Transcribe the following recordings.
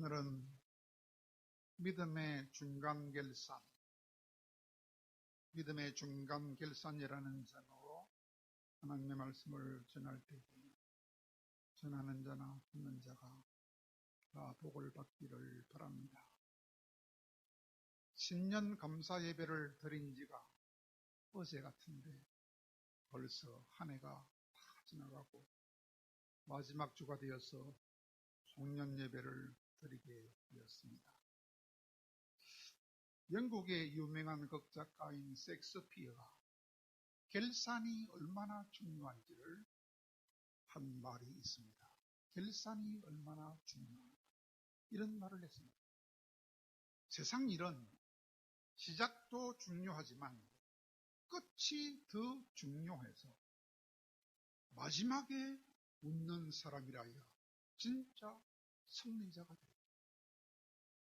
오늘은 믿음의 중간결산, 믿음의 중간결산이라는 제목으로 하나님의 말씀을 전할 때에 전하는 자나 듣는 자가 다 복을 받기를 바랍니다. 신년 감사 예배를 드린 지가 어제 같은데 벌써 한 해가 다 지나가고 마지막 주가 되어서 송년 예배를 드리게 되었습니다. 영국의 유명한 극작가인 셰익스피어가 결산이 얼마나 중요한지를 한 말이 있습니다. 결산이 얼마나 중요한가, 이런 말을 했습니다. 세상 일은 시작도 중요하지만 끝이 더 중요해서 마지막에 웃는 사람이라야 진짜 승리자가 되다,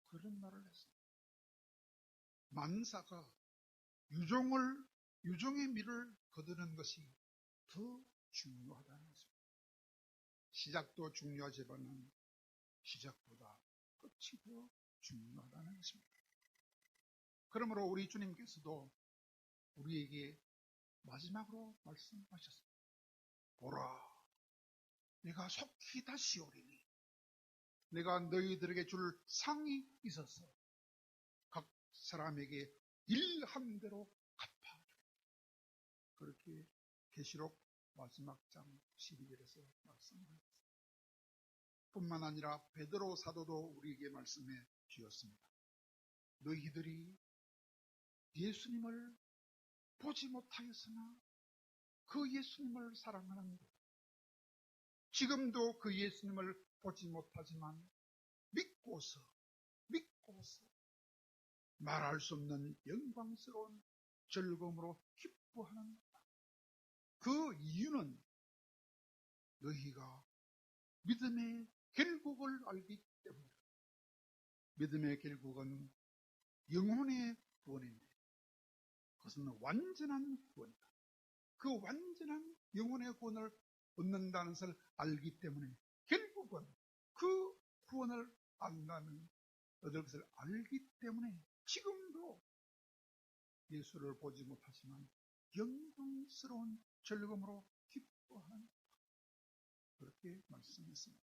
그런 말을 했습니다. 만사가 유종의 미를 거두는 것이 더 중요하다는 것입니다. 시작도 중요하지만 시작보다 끝이 더 중요하다는 것입니다. 그러므로 우리 주님께서도 우리에게 마지막으로 말씀하셨습니다. 보라, 내가 속히 다시 오리니 내가 너희들에게 줄 상이 있어서 각 사람에게 일한 대로 갚아주리라. 그렇게 계시록 마지막 장 12절에서 말씀하셨습니다. 뿐만 아니라 베드로 사도도 우리에게 말씀해 주었습니다. 너희들이 예수님을 보지 못하였으나 그 예수님을 사랑하는 것, 지금도 그 예수님을 보지 못하지만 믿고서 말할 수 없는 영광스러운 즐거움으로 기뻐하는 것. 그 이유는 너희가 믿음의 결국을 알기 때문이다. 믿음의 결국은 영혼의 구원인데 그것은 완전한 구원이다. 그 완전한 영혼의 구원을 얻는다는 것을 알기 때문에 결국은 그 구원을 얻을 것을 알기 때문에 지금도 예수를 보지 못하지만 영광스러운 즐거움으로 기뻐하는, 그렇게 말씀했습니다.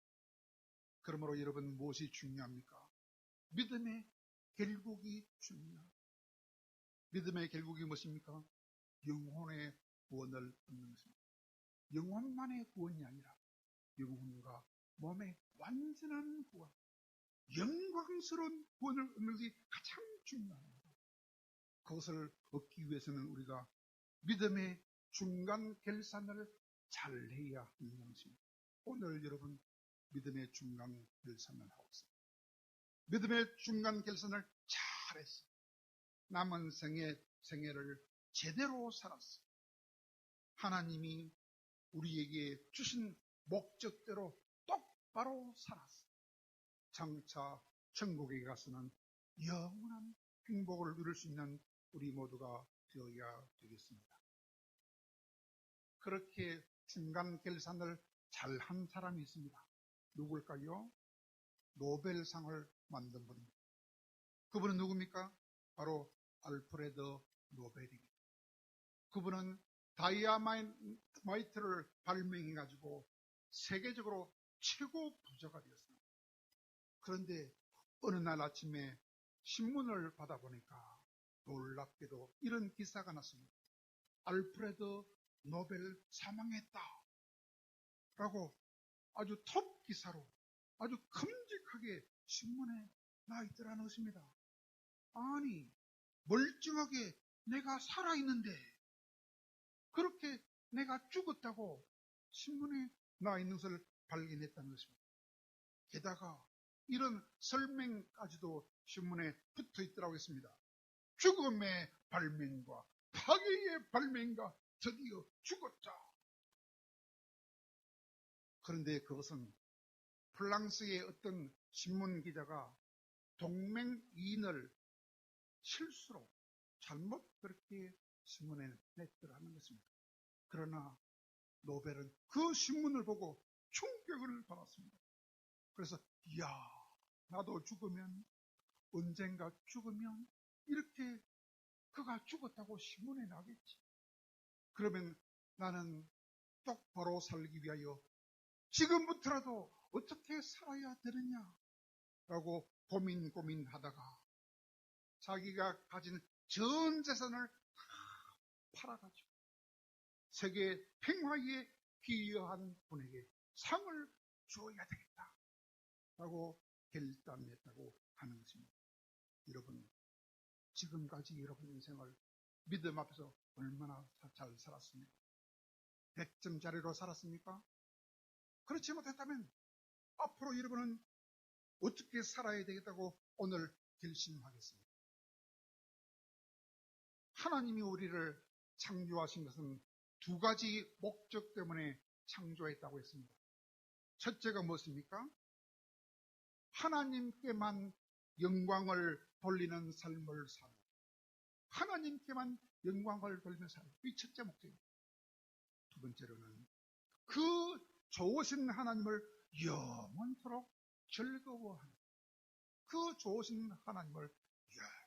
그러므로 여러분, 무엇이 중요합니까? 믿음의 결국이 중요합니다. 믿음의 결국이 무엇입니까? 영혼의 구원을 얻는 것입니다. 영혼만의 구원이 아니라 영혼과 몸의 완전한 구원, 영광스러운 구원을 얻는 것이 가장 중요합니다. 그것을 얻기 위해서는 우리가 믿음의 중간 결산을 잘 해야 하는 것입니다. 오늘 여러분, 믿음의 중간 결산을 하고 있습니다. 믿음의 중간 결산을 잘했어요. 남은 생애를 제대로 살았어요. 하나님이 우리에게 주신 목적대로 똑바로 살았어요. 장차 천국에 가서는 영원한 행복을 누릴 수 있는 우리 모두가 되어야 되겠습니다. 그렇게 중간 결산을 잘한 사람이 있습니다. 누굴까요? 노벨상을 만든 분입니다. 그분은 누굽니까? 바로 알프레드 노벨입니다. 그분은 다이아마이트를 발명해가지고 세계적으로 최고 부자가 되었습니다. 그런데 어느 날 아침에 신문을 받아보니까 놀랍게도 이런 기사가 났습니다. 알프레드 노벨 사망했다 라고 아주 톱 기사로 아주 큼직하게 신문에 나 있더라는 것입니다. 아니, 멀쩡하게 내가 살아있는데 그렇게 내가 죽었다고 신문에 나 있는 것을 발견했다는 것입니다. 게다가 이런 설명까지도 신문에 붙어 있더라고 했습니다. 죽음의 발명과 파괴의 발명가 드디어 죽었다. 그런데 그것은 프랑스의 어떤 신문 기자가 동맹이인을 실수로 잘못 그렇게 신문에 냈더라는 것입니다. 그러나 노벨은 그 신문을 보고 충격을 받았습니다. 그래서 이야, 나도 죽으면, 언젠가 죽으면 이렇게 그가 죽었다고 신문에 나겠지. 그러면 나는 똑바로 살기 위하여 지금부터라도 어떻게 살아야 되느냐라고 고민하다가 자기가 가진 전 재산을 다 팔아가지고 세계 평화에 기여한 분에게 상을 주어야 되겠다라고 결단했다고 하는 것입니다. 여러분, 지금까지 여러분 인생을 믿음 앞에서 얼마나 잘 살았습니까? 100점짜리로 살았습니까? 그렇지 못했다면 앞으로 여러분은 어떻게 살아야 되겠다고 오늘 결심하겠습니다. 하나님이 우리를 창조하신 것은 두 가지 목적 때문에 창조했다고 했습니다. 첫째가 무엇입니까? 하나님께만 영광을 돌리는 삶을 사는, 하나님께만 영광을 돌리는 삶, 이 첫째 목적입니다. 두 번째로는 그 좋으신 하나님을 영원토록 즐거워하는, 그 좋으신 하나님을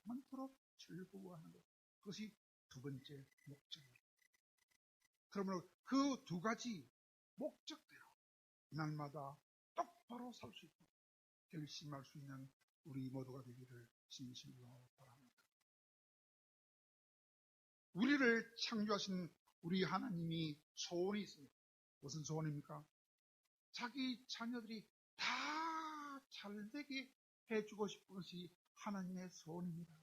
영원토록 즐거워하는 것, 그것이 두 번째 목적입니다. 그러므로 그 두 가지 목적대로 날마다 똑바로 살 수 있고 결심할 수 있는 우리 모두가 되기를 진심으로 바랍니다. 우리를 창조하신 우리 하나님이 소원이 있습니다. 무슨 소원입니까? 자기 자녀들이 다 잘되게 해주고 싶은 것이 하나님의 소원입니다.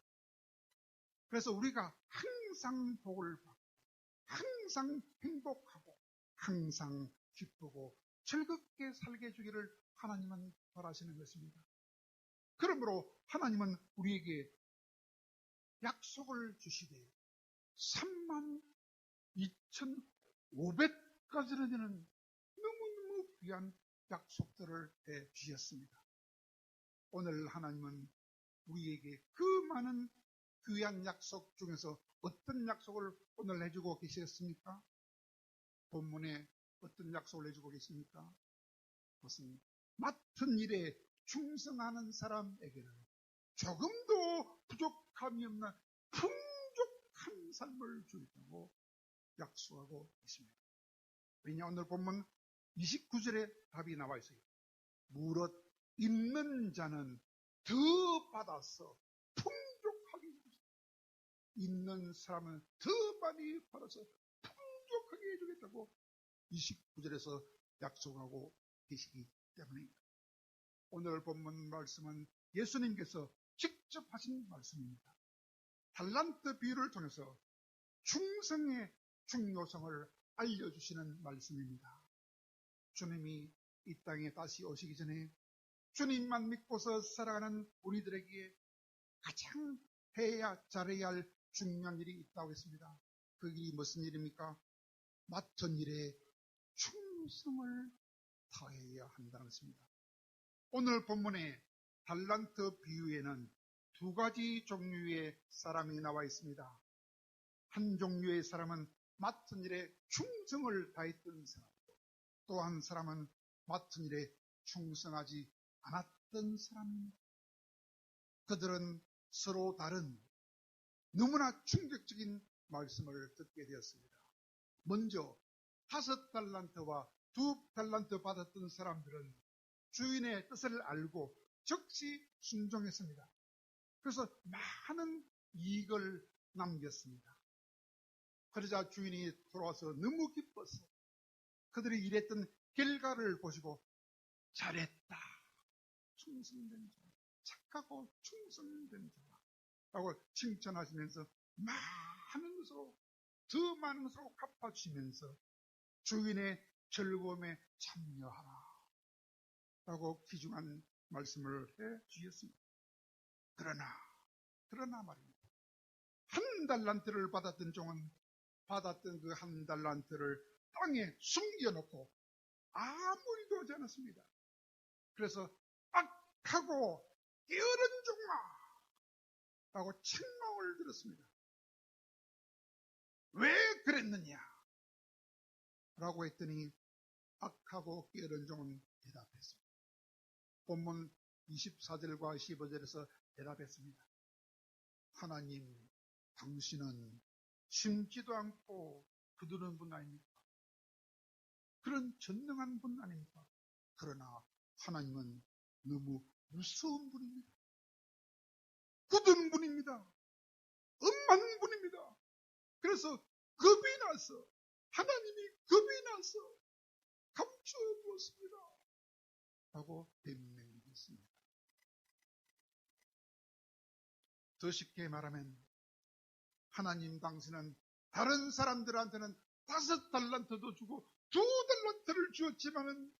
그래서 우리가 항상 복을 받고 항상 행복하고 항상 기쁘고 즐겁게 살게 해주기를 하나님은 바라시는 것입니다. 그러므로 하나님은 우리에게 약속을 주시되 32,500가지나 되는 너무너무 귀한 약속들을 해 주셨습니다. 오늘 하나님은 우리에게 그 많은 귀한 약속 중에서 어떤 약속을 오늘 해주고 계셨습니까? 본문에 어떤 약속을 해주고 계십니까? 그것은 맡은 일에 충성하는 사람에게는 조금도 부족함이 없는 풍족한 삶을 주겠다고 약속하고 있습니다. 왜냐, 오늘 본문 29절에 답이 나와 있어요. 무릇 있는 자는 더 받아서 풍족하게 해주겠다. 있는 사람은 더 많이 받아서 풍족하게 해주겠다고 29절에서 약속하고 계시기 때문입니다. 오늘 본문 말씀은 예수님께서 직접 하신 말씀입니다. 달란트 비유를 통해서 충성의 중요성을 알려주시는 말씀입니다. 주님이 이 땅에 다시 오시기 전에 주님만 믿고서 살아가는 우리들에게 가장 잘해야 할 중요한 일이 있다고 했습니다. 그 일이 무슨 일입니까? 맡은 일에 충성을 다해야 한다는 것입니다. 오늘 본문의 달란트 비유에는 두 가지 종류의 사람이 나와 있습니다. 한 종류의 사람은 맡은 일에 충성을 다했던 사람, 또 한 사람은 맡은 일에 충성하지 않았던 사람입니다. 그들은 서로 다른 너무나 충격적인 말씀을 듣게 되었습니다. 먼저 5달란트와 2달란트 받았던 사람들은 주인의 뜻을 알고 즉시 순종했습니다. 그래서 많은 이익을 남겼습니다. 그러자 주인이 돌아와서 너무 기뻐서 그들이 일했던 결과를 보시고 잘했다, 충성된 자라, 착하고 충성된 자라 라고 칭찬하시면서 많은 것으로, 더 많은 것으로 갚아주시면서 주인의 즐거움에 참여하라 라고 귀중한 말씀을 해 주셨습니다. 그러나 말입니다. 1달란트를 받았던 종은 받았던 그 1달란트를 땅에 숨겨놓고 아무 일도 하지 않았습니다. 그래서 악하고 게으른 종아 라고 책망을 들었습니다. 왜 그랬느냐 라고 했더니 악하고 게으른 종은 대답했습니다. 본문 24절과 15절에서 대답했습니다. 하나님, 당신은 심지도 않고 거두는 분 아닙니까? 그런 전능한 분 아닙니까? 그러나 하나님은 너무 무서운 분입니다. 굳은 분입니다. 엄한 분입니다. 그래서 겁이 나서, 하나님이 겁이 나서 감춰두었습니다. 라고 변명했습니다. 더 쉽게 말하면 하나님 당신은 다른 사람들한테는 5달란트도 주고 2달란트를 주었지만은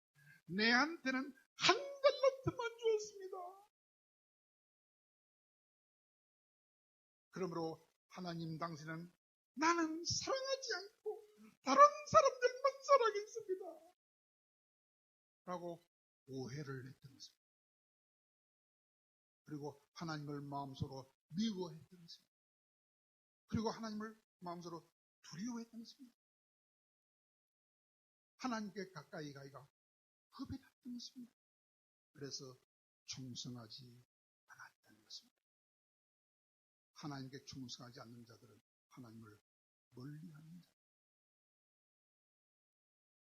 내한테는 1달란트만 주었습니다. 그러므로 하나님 당신은 나는 사랑하지 않고 다른 사람들만 사랑했습니다. 라고 오해를 했던 것입니다. 그리고 하나님을 마음속으로 미워했던 것입니다. 그리고 하나님을 마음속으로 두려워했던 것입니다. 하나님께 가까이 가기가 겁이 났던 것입니다. 그래서 충성하지 않았다는 것입니다. 하나님께 충성하지 않는 자들은 하나님을 멀리하는 자.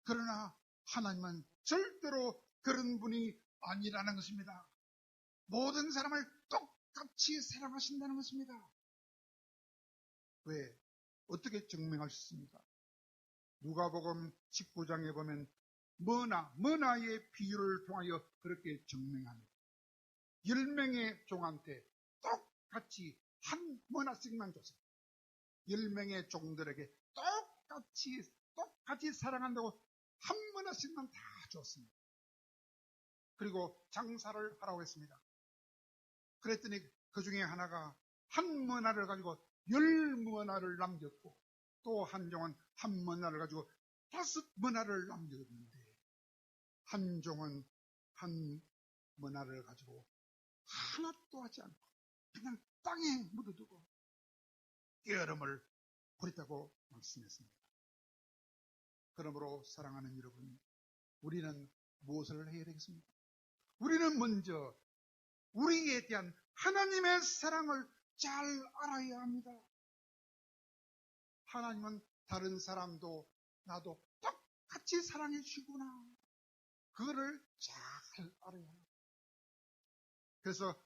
그러나 하나님은 절대로 그런 분이 아니라는 것입니다. 모든 사람을 똑같이 사랑하신다는 것입니다. 왜? 어떻게 증명할 수 있습니까? 누가복음 19장에 보면 머나의 비유를 통하여 그렇게 증명합니다. 10명의 종한테 똑같이 한 머나씩만 줬어요. 10명의 종들에게 똑같이 사랑한다고 한 머나씩만 다 줬습니다. 그리고 장사를 하라고 했습니다. 그랬더니 그 중에 하나가 한 머나를 가지고 10머나를 남겼고 또 한 종은 한 머나를 가지고 5머나를 남겼는데 한 종은 한 머나를 가지고 하나도 하지 않고 그냥 땅에 묻어두고 깨어름을 버렸다고 말씀했습니다. 그러므로 사랑하는 여러분, 우리는 무엇을 해야 되겠습니까? 우리는 먼저 우리에 대한 하나님의 사랑을 잘 알아야 합니다. 하나님은 다른 사람도 나도 똑같이 사랑해 주시구나. 그거를 잘 알아야 합니다. 그래서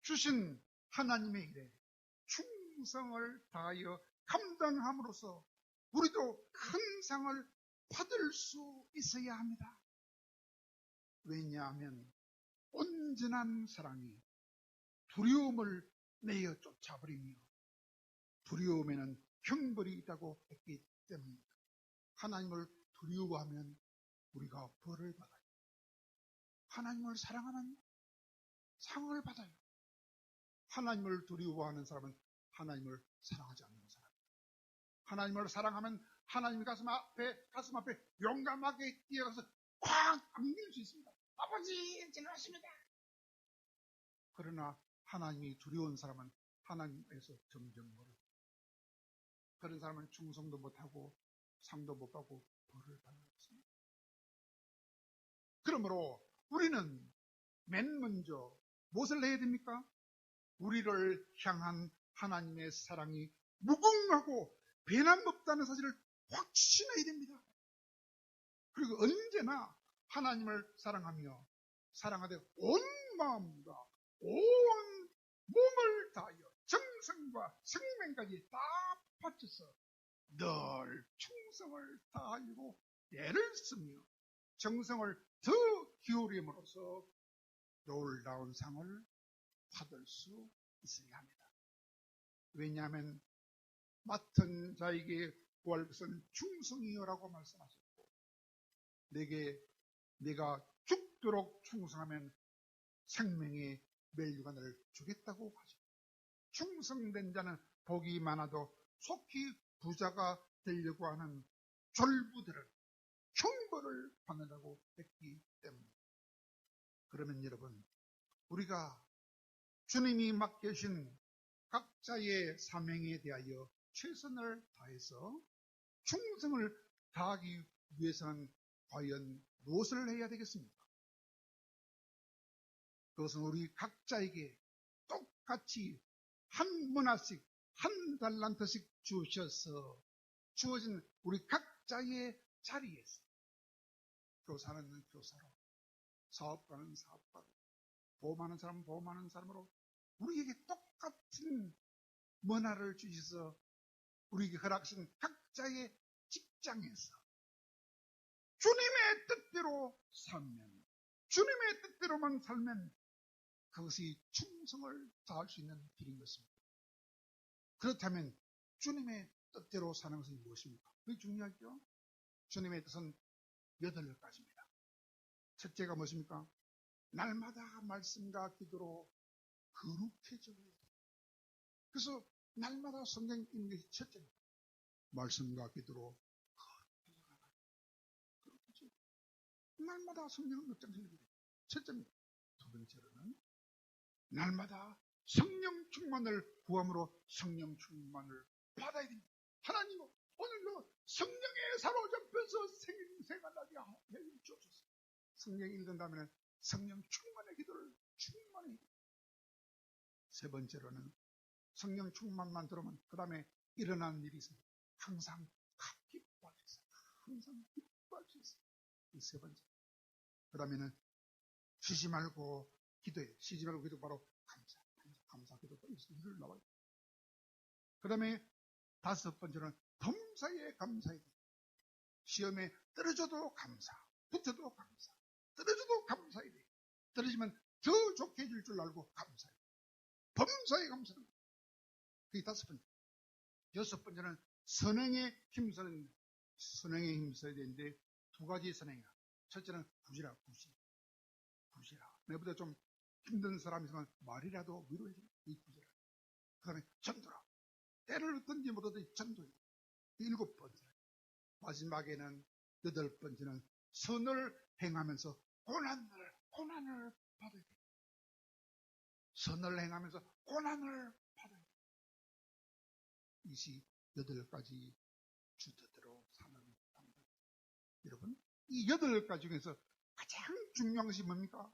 주신 하나님의 일에 충성을 다하여 감당함으로써 우리도 큰 상을 받을 수 있어야 합니다. 왜냐하면 온전한 사랑이 두려움을 내어 쫓아버리며 두려움에는 형벌이 있다고 했기 때문입니다. 하나님을 두려워하면 우리가 벌을 받아요. 하나님을 사랑하면 상을 받아요. 하나님을 두려워하는 사람은 하나님을 사랑하지 않는 사람입니다. 하나님을 사랑하면 하나님 가슴 앞에 용감하게 뛰어가서 꽉 안길 수 있습니다. 아버지, 진노하십니다. 그러나 하나님이 두려운 사람은 하나님에서 점점 멀어져요. 그런 사람은 충성도 못하고 상도 못 받고 벌을 받는 것입니다. 그러므로 우리는 맨 먼저 무엇을 해야 됩니까? 우리를 향한 하나님의 사랑이 무궁하고 변함없다는 사실을 확신해야 됩니다. 그리고 언제나 하나님을 사랑하되 온 마음과 온 몸을 다하여 정성과 생명까지 다 바쳐서 늘 충성을 다하려고 애를 쓰며 정성을 더 기울임으로써 놀라운 상을 받을 수 있어야 합니다. 왜냐하면 맡은 자에게 구할 것은 충성이요라고 말씀하셨고 내가 죽도록 충성하면 생명의 멸류관을 주겠다고 하죠. 충성된 자는 복이 많아도 속히 부자가 되려고 하는 졸부들은 형벌을 받는다고 했기 때문입니다. 그러면 여러분, 우리가 주님이 맡겨주신 각자의 사명에 대하여 최선을 다해서 충성을 다하기 위해서는 과연 무엇을 해야 되겠습니까? 그것은 우리 각자에게 똑같이 한 문화씩, 한 달란트씩 주셔서 주어진 우리 각자의 자리에서 교사는 교사로, 사업가는 사업가로, 보험하는 사람은 보험하는 사람으로 우리에게 똑같은 문화를 주셔서 우리에게 허락하신 각자의 직장에서 주님의 뜻대로 살면, 주님의 뜻대로만 살면 그것이 충성을 다할 수 있는 길인 것입니다. 그렇다면 주님의 뜻대로 사는 것은 무엇입니까? 그게 중요하죠. 주님의 뜻은 8가지입니다. 첫째가 무엇입니까? 날마다 말씀과 기도로 거룩해져야 돼요. 그래서 날마다 성경 읽는 것이 첫째입니다. 말씀과 기도로 거룩해져야 돼요. 날마다 성경을 몇 장씩 읽어야 돼요. 첫째입니다. 두 번째로는 날마다 성령 충만을 구함으로 성령 충만을 받아야 됩니다. 하나님은 오늘도 성령에 사로잡혀서 생활하게 해 주옵소서. 성령 읽은 다음에 성령 충만의 기도를 충만히 해야 됩니다. 세 번째로는 성령 충만만 들으면 그 다음에 일어나는 일이 있습니다. 항상 기뻐할 수 있어요. 항상 기뻐할 수 있어요. 이 세 번째. 그 다음에는 쉬지 말고 기도해요. 쉬지 말고 기도 바로 감사 기도가 일을 나와요. 그 다음에 다섯 번째는 범사에 감사해야 돼요. 시험에 떨어져도 감사, 붙어도 감사, 떨어져도 감사해야 돼요. 떨어지면 더 좋게 해줄 줄 알고 감사해요. 범사에 감사하는 거예요. 그게 다섯 번째. 여섯 번째는 선행에 힘써야 되는데 두 가지 선행이야. 첫째는 부지라. 내보다 좀 힘든 사람이 있으면 말이라도 위로해줘. 이 부지라. 그 다음에 전도라. 때를 얻든지 못 얻든지 전도해. 일곱 번째. 마지막에는 여덟 번째는 선을 행하면서 고난을 받아야 돼. 선을 행하면서 고난을 받아야 돼. 이것이 8가지 주 뜻대로 사는 방법. 여러분, 이 8가지 중에서 가장 중요한 것이 뭡니까?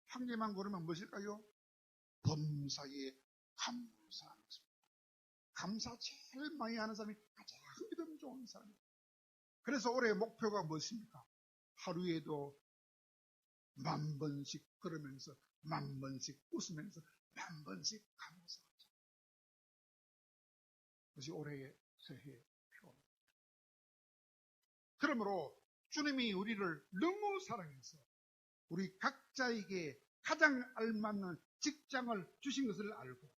한 개만 고르면 무엇일까요? 범사에 감사하는 것입니다. 감사 제일 많이 하는 사람이 가장 믿음 좋은 사람입니다. 그래서 올해 목표가 무엇입니까? 하루에도 10,000번씩 걸으면서 10,000번씩 웃으면서 10,000번씩 감사하자. 그것이 올해의 새해 표입니다. 그러므로 주님이 우리를 너무 사랑해서 우리 각자에게 가장 알맞는 직장을 주신 것을 알고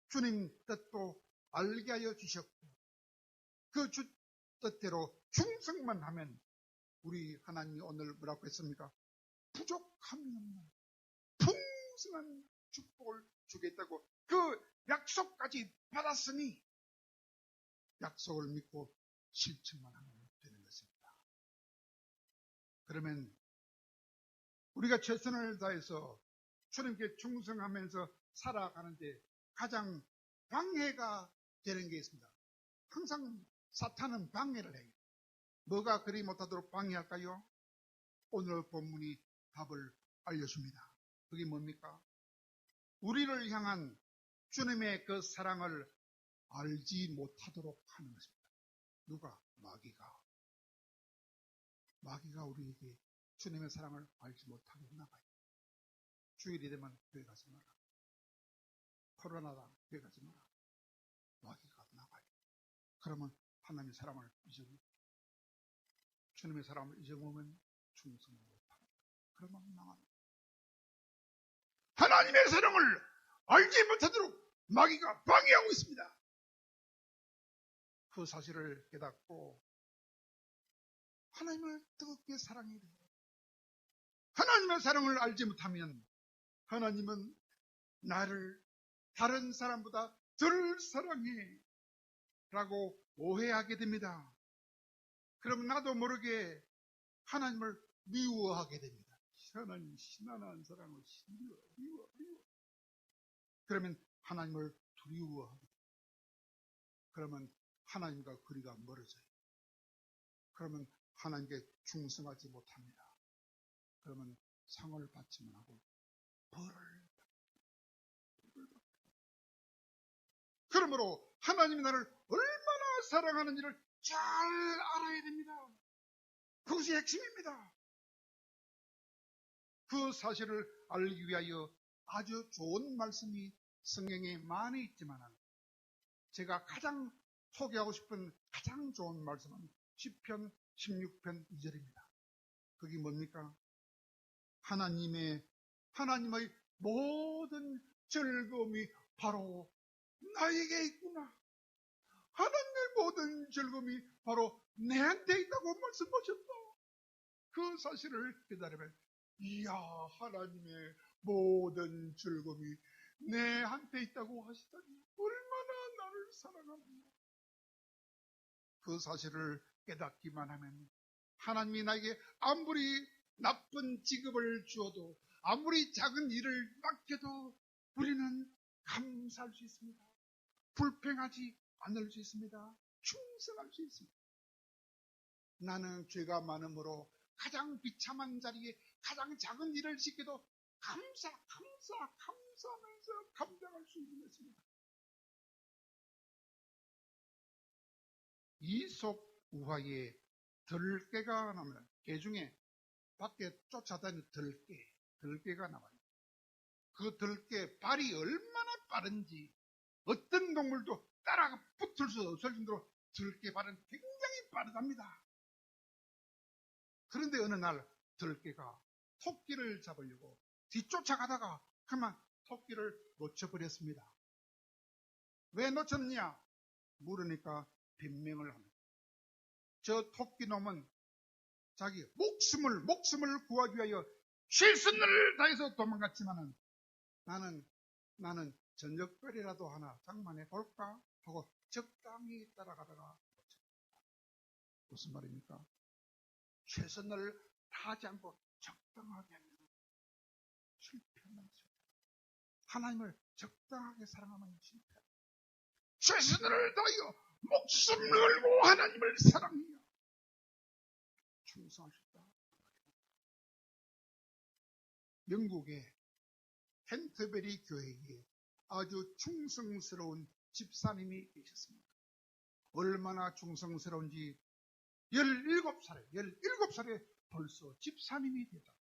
주님 뜻도 알게 하여 주셨고 그 주 뜻대로 충성만 하면 우리 하나님이 오늘 뭐라고 했습니까? 부족함이 없는 풍성한 축복을 주겠다고 그 약속까지 받았으니 약속을 믿고 실천만 하면 되는 것입니다. 그러면 우리가 최선을 다해서 주님께 충성하면서 살아가는데 가장 방해가 되는 게 있습니다. 항상 사탄은 방해를 해요. 뭐가 그리 못하도록 방해할까요? 오늘 본문이 답을 알려줍니다. 그게 뭡니까? 우리를 향한 주님의 그 사랑을 알지 못하도록 하는 것입니다. 누가? 마귀가 우리에게 주님의 사랑을 알지 못하게 나가요. 주일이 되면 교회 가지 마라. 코로나다 교회 가지 마라. 마귀가 나가요. 그러면 하나님의 사랑을 잊어먹고 주님의 사랑을 잊어먹으면 충성을 못합니다. 그러면 망합니다. 하나님의 사랑을 알지 못하도록 마귀가 방해하고 있습니다. 그 사실을 깨닫고 하나님을 뜨겁게 사랑해야 돼요. 하나님의 사랑을 알지 못하면 하나님은 나를 다른 사람보다 덜 사랑해 라고 오해하게 됩니다. 그럼 나도 모르게 하나님을 미워하게 됩니다. 하나님 신난한 사랑을 미워. 그러면 하나님을 두려워하게 됩니다. 그러면 하나님과 거리가 멀어져요. 그러면 하나님께 충성하지 못합니다. 그러면 상을 받지만 하고 그러므로 하나님이 나를 얼마나 사랑하는지를 잘 알아야 됩니다. 그것이 핵심입니다. 그 사실을 알기 위하여 아주 좋은 말씀이 성경에 많이 있지만 제가 가장 소개하고 싶은 가장 좋은 말씀은 시편 16편 2절입니다. 그게 뭡니까? 하나님의 모든 즐거움이 바로 나에게 있구나. 하나님의 모든 즐거움이 바로 내한테 있다고 말씀하셨다. 그 사실을 깨달으면 이야, 하나님의 모든 즐거움이 내한테 있다고 하시다니 얼마나 나를 사랑하느냐. 그 사실을 깨닫기만 하면 하나님이 나에게 아무리 나쁜 직업을 주어도 아무리 작은 일을 맡겨도 우리는 감사할 수 있습니다. 불평하지 않을 수 있습니다. 충성할 수 있습니다. 나는 죄가 많으므로 가장 비참한 자리에 가장 작은 일을 시켜도 감사하면서 감당할 수 있는 것입니다. 이솝 우화에 들깨가 나면 개 중에 밖에 쫓아다니는 들깨가 나와요. 그 들깨 발이 얼마나 빠른지 어떤 동물도 따라가 붙을 수 없을 정도로 들깨 발은 굉장히 빠르답니다. 그런데 어느 날 들깨가 토끼를 잡으려고 뒤쫓아가다가 그만 토끼를 놓쳐버렸습니다. 왜 놓쳤느냐 물으니까 변명을 합니다. 저 토끼놈은 자기 목숨을 구하기 위하여 최선을 다해서 도망갔지만은 나는 저녁별이라도 하나 장만해 볼까 하고 적당히 따라가다가 무슨 말입니까? 최선을 다하지 않고 적당하게 하면 실패하는 거죠. 하나님을 적당하게 사랑하면 실패합니다. 최선을 다하여 목숨을 걸고 하나님을 사랑해요. 충성하셨다. 영국의 캔터베리 교회에 아주 충성스러운 집사님이 계셨습니다. 얼마나 충성스러운지 17살에 벌써 집사님이 되다.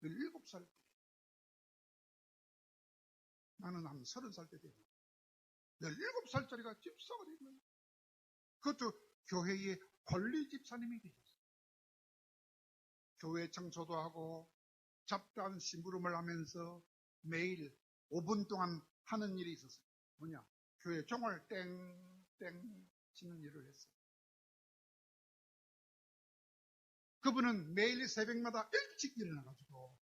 17살 때. 나는 한 30살 때 됐는데 17살짜리가 집사가 된 거예요. 그것도 교회의 권리 집사님이 되셨어요. 교회 청소도 하고 잡다한 심부름을 하면서 매일 5분 동안 하는 일이 있었어요. 뭐냐? 교회 종을 땡땡 치는 일을 했어요. 그분은 매일 새벽마다 일찍 일어나가지고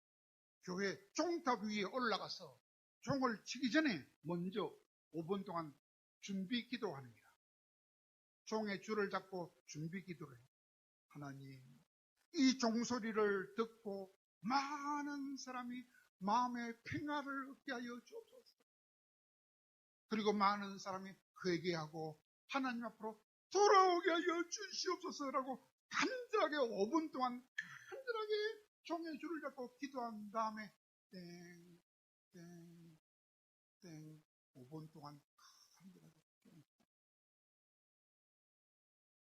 교회 종탑 위에 올라가서 종을 치기 전에 먼저 5분 동안 준비 기도합니다. 종의 줄을 잡고 준비 기도를 해요. 하나님, 이 종소리를 듣고 많은 사람이 마음의 평화를 얻게 하여 주옵소서. 그리고 많은 사람이 회개하고 하나님 앞으로 돌아오게 하여 주시옵소서라고 간절하게 5분 동안 간절하게 종의 줄을 잡고 기도한 다음에 땡 5분 동안 간절하게 기도합니다.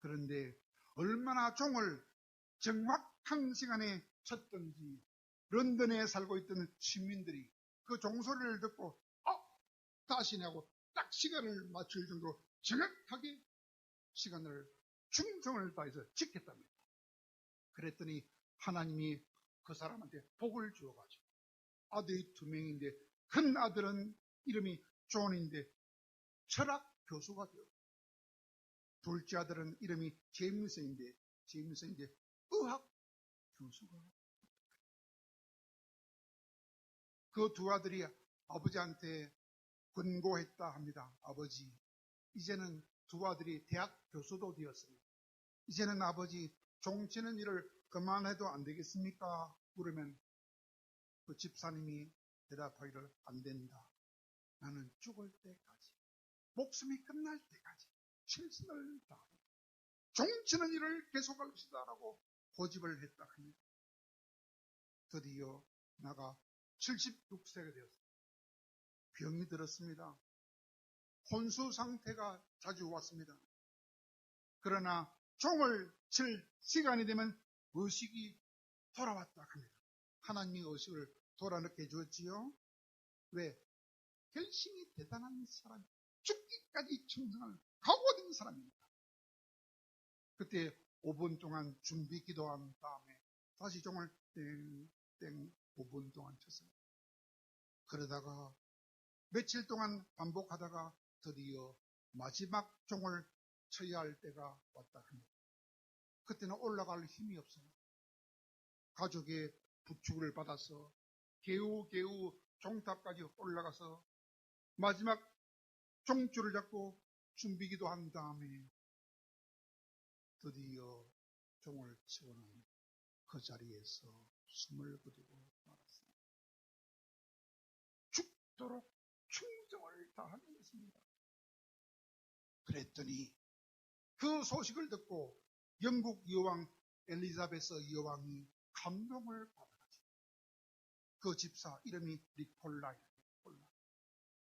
그런데 얼마나 종을 정확한 시간에 쳤던지 런던에 살고 있던 시민들이 그 종소리를 듣고 다시네 하고 딱 시간을 맞출 정도로 정확하게 시간을 충성을 다해서 지켰답니다. 그랬더니 하나님이 그 사람한테 복을 주어가지고 아들이 2명인데 큰 아들은 이름이 존인데 철학 교수가 되었고 둘째 아들은 이름이 제임스인데 의학 교수가 그 두 아들이 아버지한테 권고했다 합니다. 아버지, 이제는 두 아들이 대학 교수도 되었습니다. 이제는 아버지 종치는 일을 그만해도 안 되겠습니까? 물으면 그 집사님이 대답하기를 안 된다. 나는 죽을 때까지 목숨이 끝날 때까지 최선을 다하고 종치는 일을 계속할 것이다 라고 고집을 했다 합니다. 드디어 나가 76세가 되었습니다. 병이 들었습니다. 혼수 상태가 자주 왔습니다. 그러나 종을 칠 시간이 되면 의식이 돌아왔다 합니다. 하나님이 의식을 돌아넣게 해주었지요. 왜? 결심이 대단한 사람, 죽기까지 충성을 각오된 사람입니다. 그때 5분 동안 준비 기도한 다음에 다시 종을 땡 5분 동안 쳤어요. 그러다가 며칠 동안 반복하다가 드디어 마지막 종을 쳐야 할 때가 왔다 합니다. 그때는 올라갈 힘이 없어요. 가족의 부축을 받아서 개우 종탑까지 올라가서 마지막 종줄을 잡고 준비기도 한 다음에 드디어 종을 치고는 그 자리에서 숨을 거두고 말았습니다. 죽도록 충성을 다하는 것입니다. 그랬더니 그 소식을 듣고 영국 여왕 엘리자베스 여왕이 감동을 받아가지고 그 집사 이름이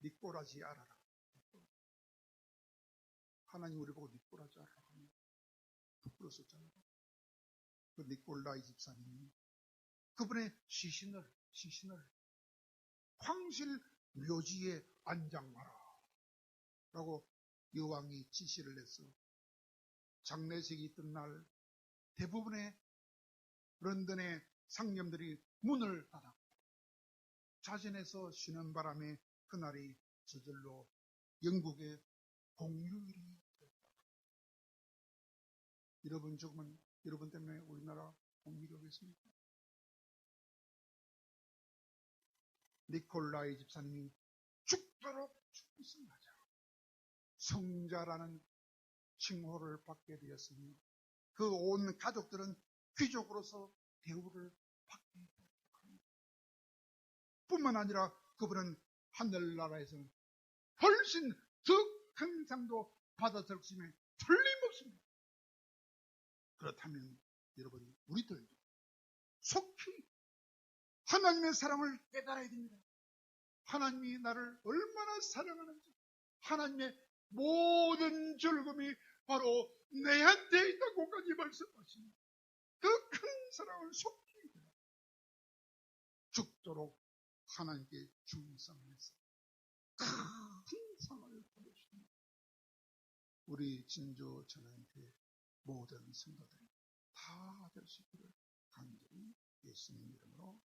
니꼬라지 알아라. 하나님 우리 보고 니꼬라지 알아라 하면 부끄러웠잖아요. 그 니콜라이 집사님이 그분의 시신을 황실 묘지에 안장하라 라고 여왕이 지시를 해서 장례식이 있던 날 대부분의 런던의 상점들이 문을 닫았고 자진해서 쉬는 바람에 그날이 저절로 영국의 공휴일이 됐다. 여러분 죽으면 여러분 때문에 우리나라 공휴일이 오겠습니까? 니콜라이 집사님이 죽도록 충성하자 성자라는 칭호를 받게 되었으며 그 온 가족들은 귀족으로서 대우를 받게 되었습니다. 뿐만 아니라 그분은 하늘나라에서는 훨씬 더 큰 상도 받았을 것임에 틀림없습니다. 그렇다면 여러분 우리들도 속히 하나님의 사랑을 깨달아야 됩니다. 하나님이 나를 얼마나 사랑하는지 하나님의 모든 즐거움이 바로 내한테 있다고까지 말씀하십니다. 그 큰 사랑을 속히 죽도록 하나님께 충성해서 큰 상을 받으십니다. 우리 진주 전한테 모든 성도들이 다 될 수 있기를 간절히 예수님 이름으로